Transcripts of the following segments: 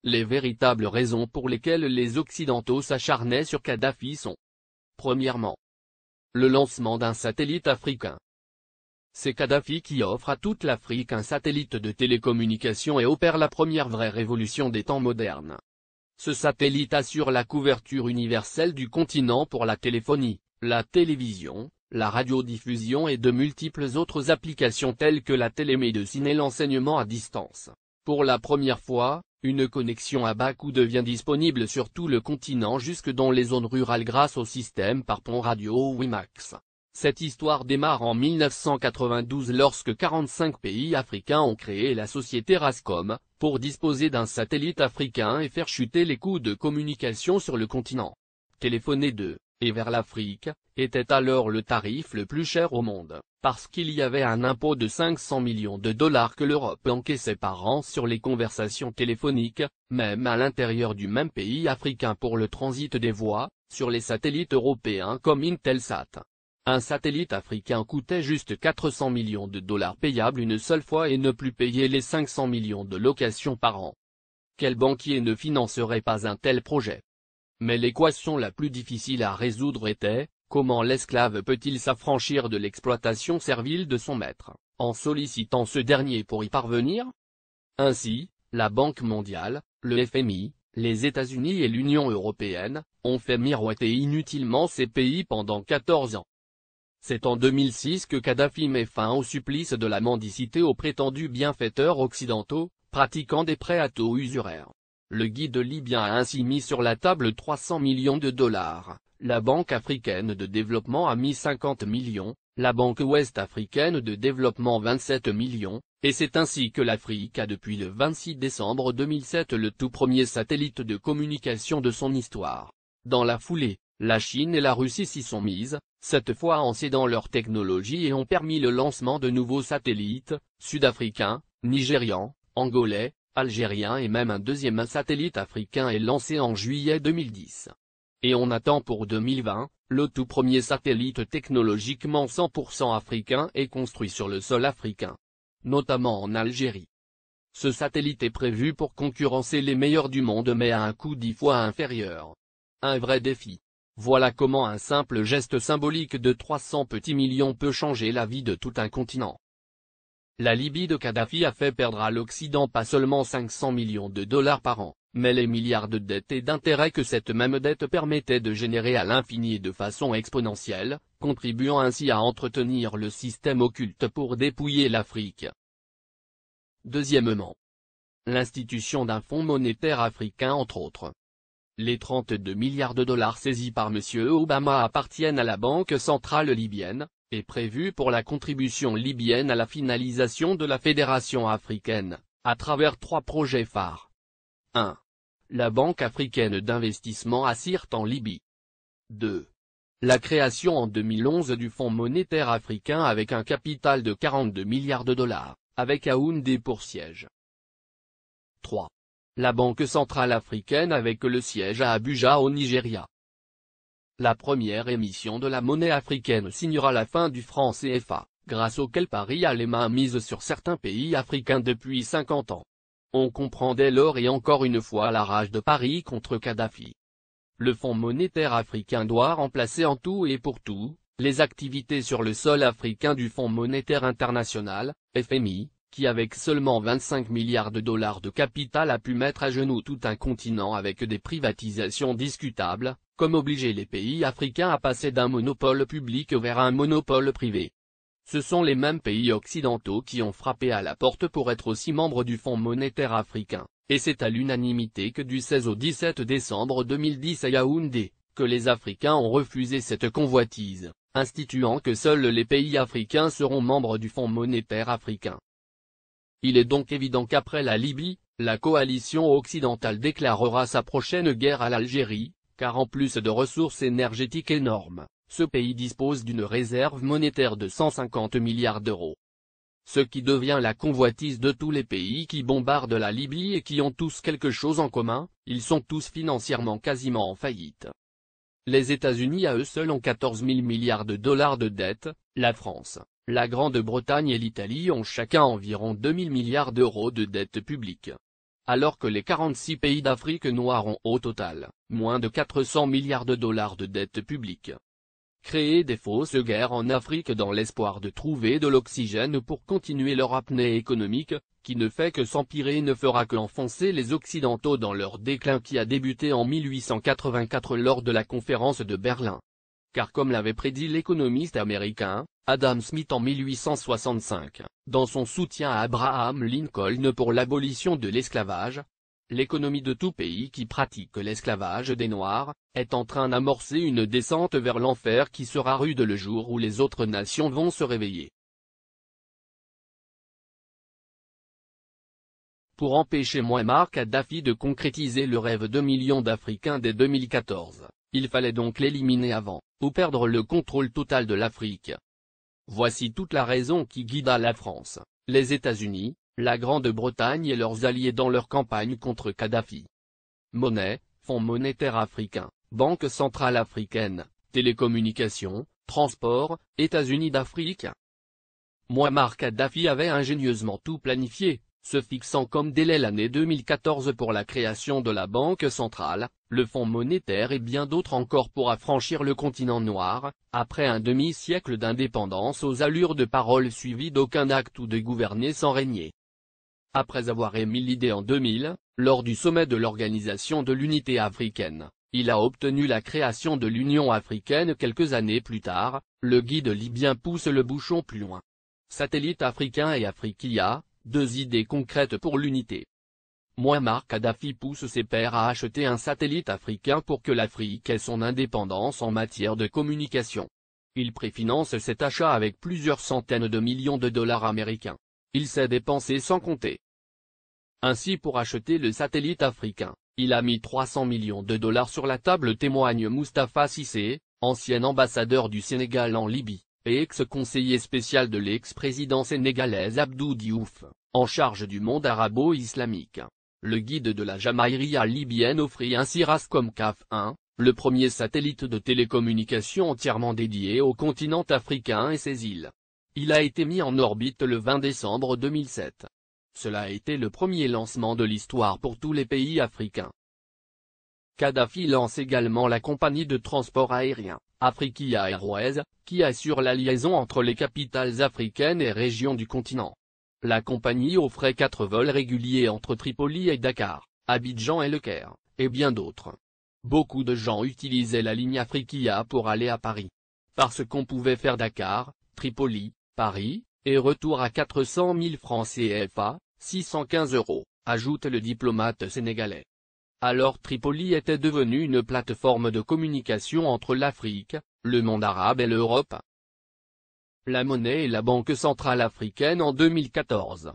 Les véritables raisons pour lesquelles les Occidentaux s'acharnaient sur Kadhafi sont: premièrement, le lancement d'un satellite africain. C'est Kadhafi qui offre à toute l'Afrique un satellite de télécommunication et opère la première vraie révolution des temps modernes. Ce satellite assure la couverture universelle du continent pour la téléphonie, la télévision, la radiodiffusion et de multiples autres applications telles que la télémédecine et l'enseignement à distance. Pour la première fois, une connexion à bas coût devient disponible sur tout le continent jusque dans les zones rurales grâce au système par pont radio WiMAX. Cette histoire démarre en 1992 lorsque 45 pays africains ont créé la société Rascom, pour disposer d'un satellite africain et faire chuter les coûts de communication sur le continent. Téléphoner de et vers l'Afrique était alors le tarif le plus cher au monde, parce qu'il y avait un impôt de 500 millions de dollars que l'Europe encaissait par an sur les conversations téléphoniques, même à l'intérieur du même pays africain pour le transit des voix, sur les satellites européens comme Intelsat. Un satellite africain coûtait juste 400 millions de dollars payables une seule fois et ne plus payer les 500 millions de locations par an. Quel banquier ne financerait pas un tel projet? Mais l'équation la plus difficile à résoudre était: comment l'esclave peut-il s'affranchir de l'exploitation servile de son maître, en sollicitant ce dernier pour y parvenir? Ainsi, la Banque mondiale, le FMI, les États-Unis et l'Union européenne, ont fait miroiter inutilement ces pays pendant 14 ans. C'est en 2006 que Kadhafi met fin au supplice de la mendicité aux prétendus bienfaiteurs occidentaux, pratiquant des prêts à taux usuraires. Le guide libyen a ainsi mis sur la table 300 millions de dollars, la Banque africaine de développement a mis 50 millions, la Banque ouest-africaine de développement 27 millions, et c'est ainsi que l'Afrique a depuis le 26 décembre 2007 le tout premier satellite de communication de son histoire. Dans la foulée, la Chine et la Russie s'y sont mises, cette fois en cédant leur technologie et ont permis le lancement de nouveaux satellites, sud-africains, nigérians, angolais, algériens et même un deuxième satellite africain est lancé en juillet 2010. Et on attend pour 2020, le tout premier satellite technologiquement 100% africain est construit sur le sol africain, notamment en Algérie. Ce satellite est prévu pour concurrencer les meilleurs du monde mais à un coût 10 fois inférieur. Un vrai défi. Voilà comment un simple geste symbolique de 300 petits millions peut changer la vie de tout un continent. La Libye de Kadhafi a fait perdre à l'Occident pas seulement 500 millions de dollars par an, mais les milliards de dettes et d'intérêts que cette même dette permettait de générer à l'infini et de façon exponentielle, contribuant ainsi à entretenir le système occulte pour dépouiller l'Afrique. Deuxièmement, l'institution d'un fonds monétaire africain entre autres. Les 32 milliards de dollars saisis par M. Obama appartiennent à la Banque centrale libyenne, et prévus pour la contribution libyenne à la finalisation de la Fédération africaine, à travers 3 projets phares. 1. La Banque africaine d'investissement à Sirte en Libye. 2. La création en 2011 du Fonds monétaire africain avec un capital de 42 milliards de dollars, avec Yaoundé pour siège. 3. La Banque centrale africaine avec le siège à Abuja au Nigeria. La première émission de la monnaie africaine signera la fin du franc CFA, grâce auquel Paris a les mains mises sur certains pays africains depuis 50 ans. On comprend dès lors et encore une fois la rage de Paris contre Kadhafi. Le Fonds monétaire africain doit remplacer en tout et pour tout, les activités sur le sol africain du Fonds monétaire international, FMI, qui avec seulement 25 milliards de dollars de capital a pu mettre à genoux tout un continent avec des privatisations discutables, comme obliger les pays africains à passer d'un monopole public vers un monopole privé. Ce sont les mêmes pays occidentaux qui ont frappé à la porte pour être aussi membres du Fonds monétaire africain, et c'est à l'unanimité que du 16 au 17 décembre 2010 à Yaoundé, que les Africains ont refusé cette convoitise, instituant que seuls les pays africains seront membres du Fonds monétaire africain. Il est donc évident qu'après la Libye, la coalition occidentale déclarera sa prochaine guerre à l'Algérie, car en plus de ressources énergétiques énormes, ce pays dispose d'une réserve monétaire de 150 milliards d'euros. Ce qui devient la convoitise de tous les pays qui bombardent la Libye et qui ont tous quelque chose en commun, ils sont tous financièrement quasiment en faillite. Les États-Unis à eux seuls ont 14 000 milliards de dollars de dette, la France, la Grande-Bretagne et l'Italie ont chacun environ 2 000 milliards d'euros de dette publique. alors que les 46 pays d'Afrique noire ont au total, moins de 400 milliards de dollars de dette publique. Créer des fausses guerres en Afrique dans l'espoir de trouver de l'oxygène pour continuer leur apnée économique, qui ne fait que s'empirer, ne fera qu'enfoncer les Occidentaux dans leur déclin qui a débuté en 1884 lors de la conférence de Berlin. Car comme l'avait prédit l'économiste américain, Adam Smith en 1865, dans son soutien à Abraham Lincoln pour l'abolition de l'esclavage, l'économie de tout pays qui pratique l'esclavage des Noirs, est en train d'amorcer une descente vers l'enfer qui sera rude le jour où les autres nations vont se réveiller. Pour empêcher Mouammar Kadhafi de concrétiser le rêve de millions d'Africains dès 2014, il fallait donc l'éliminer avant, ou perdre le contrôle total de l'Afrique. Voici toute la raison qui guida la France, les États-Unis, la Grande-Bretagne et leurs alliés dans leur campagne contre Kadhafi. Monnaie, Fonds monétaire africain, Banque centrale africaine, télécommunications, transport, États-Unis d'Afrique. Mouammar Kadhafi avait ingénieusement tout planifié, se fixant comme délai l'année 2014 pour la création de la Banque centrale, le Fonds monétaire et bien d'autres encore pour affranchir le continent noir, après un demi-siècle d'indépendance aux allures de paroles suivies d'aucun acte ou de gouverner sans régner. Après avoir émis l'idée en 2000, lors du sommet de l'Organisation de l'Unité africaine, il a obtenu la création de l'Union africaine quelques années plus tard. Le guide libyen pousse le bouchon plus loin. Satellite africain et Afriquia, deux idées concrètes pour l'unité. Mouammar Kadhafi pousse ses pairs à acheter un satellite africain pour que l'Afrique ait son indépendance en matière de communication. Il préfinance cet achat avec plusieurs centaines de millions de dollars américains. Il sait dépenser sans compter. Ainsi, pour acheter le satellite africain, il a mis 300 millions de dollars sur la table, témoigne Moustapha Cissé, ancien ambassadeur du Sénégal en Libye, et ex-conseiller spécial de l'ex-président sénégalais Abdou Diouf, en charge du monde arabo-islamique. Le guide de la Jamaïria libyenne offrit ainsi Rascom CAF 1, le premier satellite de télécommunication entièrement dédié au continent africain et ses îles. Il a été mis en orbite le 20 décembre 2007. Cela a été le premier lancement de l'histoire pour tous les pays africains. Kadhafi lance également la compagnie de transport aérien, Afriquia Airways, qui assure la liaison entre les capitales africaines et régions du continent. La compagnie offrait 4 vols réguliers entre Tripoli et Dakar, Abidjan et Le Caire, et bien d'autres. Beaucoup de gens utilisaient la ligne Afriquia pour aller à Paris. Parce qu'on pouvait faire Dakar, Tripoli, Paris, et retour à 400 000 francs CFA, 615 €, ajoute le diplomate sénégalais. Alors Tripoli était devenue une plateforme de communication entre l'Afrique, le monde arabe et l'Europe. La monnaie et la Banque centrale africaine en 2014.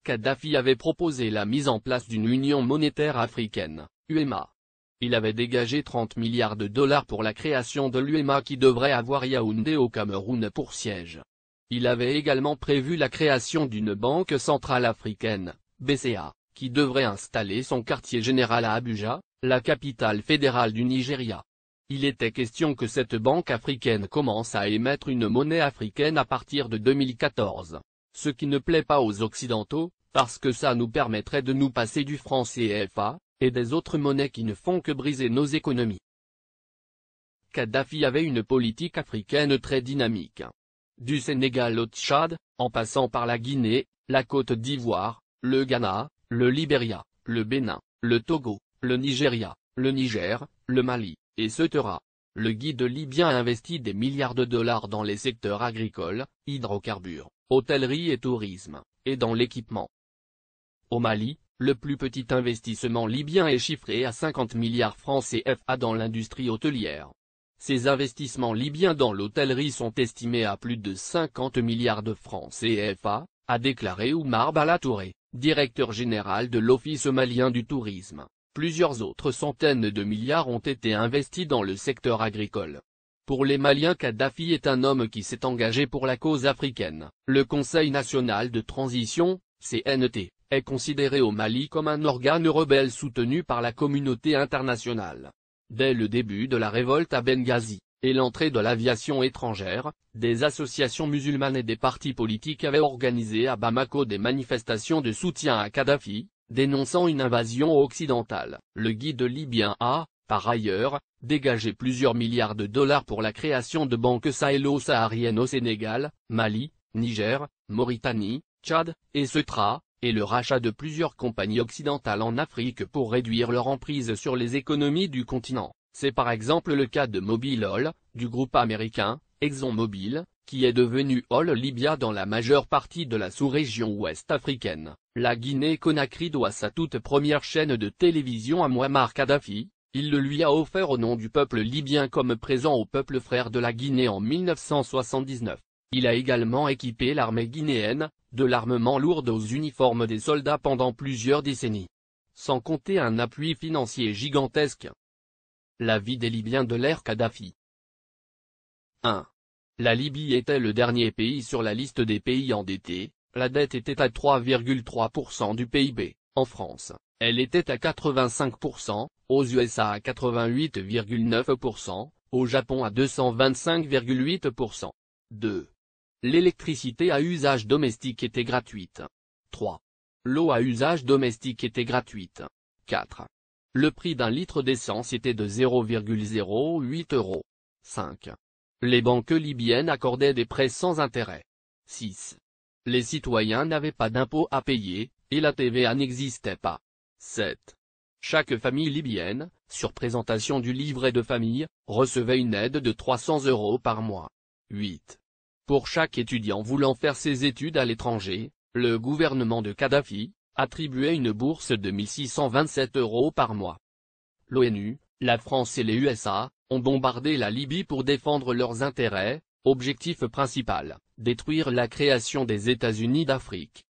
Kadhafi avait proposé la mise en place d'une union monétaire africaine, UEMA. Il avait dégagé 30 milliards de dollars pour la création de l'UEMA qui devrait avoir Yaoundé au Cameroun pour siège. Il avait également prévu la création d'une Banque centrale africaine, BCA, qui devrait installer son quartier général à Abuja, la capitale fédérale du Nigeria. Il était question que cette banque africaine commence à émettre une monnaie africaine à partir de 2014. Ce qui ne plaît pas aux Occidentaux, parce que ça nous permettrait de nous passer du franc CFA, et des autres monnaies qui ne font que briser nos économies. Kadhafi avait une politique africaine très dynamique. Du Sénégal au Tchad, en passant par la Guinée, la Côte d'Ivoire, le Ghana, le Libéria, le Bénin, le Togo, le Nigeria, le Niger, le Mali, etc. Le guide libyen a investi des milliards de dollars dans les secteurs agricoles, hydrocarbures, hôtellerie et tourisme, et dans l'équipement. Au Mali, le plus petit investissement libyen est chiffré à 50 milliards francs CFA dans l'industrie hôtelière. Ces investissements libyens dans l'hôtellerie sont estimés à plus de 50 milliards de francs CFA, a déclaré Oumar Balatouré, directeur général de l'Office malien du tourisme. Plusieurs autres centaines de milliards ont été investis dans le secteur agricole. Pour les Maliens, Kadhafi est un homme qui s'est engagé pour la cause africaine. Le Conseil national de transition, CNT, est considéré au Mali comme un organe rebelle soutenu par la communauté internationale. Dès le début de la révolte à Benghazi, et l'entrée de l'aviation étrangère, des associations musulmanes et des partis politiques avaient organisé à Bamako des manifestations de soutien à Kadhafi, dénonçant une invasion occidentale. Le guide libyen a, par ailleurs, dégagé plusieurs milliards de dollars pour la création de banques sahélo-sahariennes au Sénégal, Mali, Niger, Mauritanie, Tchad, et Ceuta, et le rachat de plusieurs compagnies occidentales en Afrique pour réduire leur emprise sur les économies du continent. C'est par exemple le cas de Mobil Oil, du groupe américain, ExxonMobil, qui est devenu Oil Libya dans la majeure partie de la sous-région ouest africaine. La Guinée-Conakry doit sa toute première chaîne de télévision à Mouammar Kadhafi. Il le lui a offert au nom du peuple libyen comme présent au peuple frère de la Guinée en 1979. Il a également équipé l'armée guinéenne, de l'armement lourd aux uniformes des soldats pendant plusieurs décennies. Sans compter un appui financier gigantesque. La vie des Libyens de l'ère Kadhafi. 1. La Libye était le dernier pays sur la liste des pays endettés, la dette était à 3,3% du PIB, en France, elle était à 85%, aux USA à 88,9%, au Japon à 225,8%. 2. L'électricité à usage domestique était gratuite. 3. L'eau à usage domestique était gratuite. 4. Le prix d'un litre d'essence était de 0,08 €. 5. Les banques libyennes accordaient des prêts sans intérêt. 6. Les citoyens n'avaient pas d'impôts à payer, et la TVA n'existait pas. 7. Chaque famille libyenne, sur présentation du livret de famille, recevait une aide de 300 € par mois. 8. Pour chaque étudiant voulant faire ses études à l'étranger, le gouvernement de Kadhafi attribuait une bourse de 1627 € par mois. L'ONU, la France et les USA ont bombardé la Libye pour défendre leurs intérêts, objectif principal, détruire la création des États-Unis d'Afrique.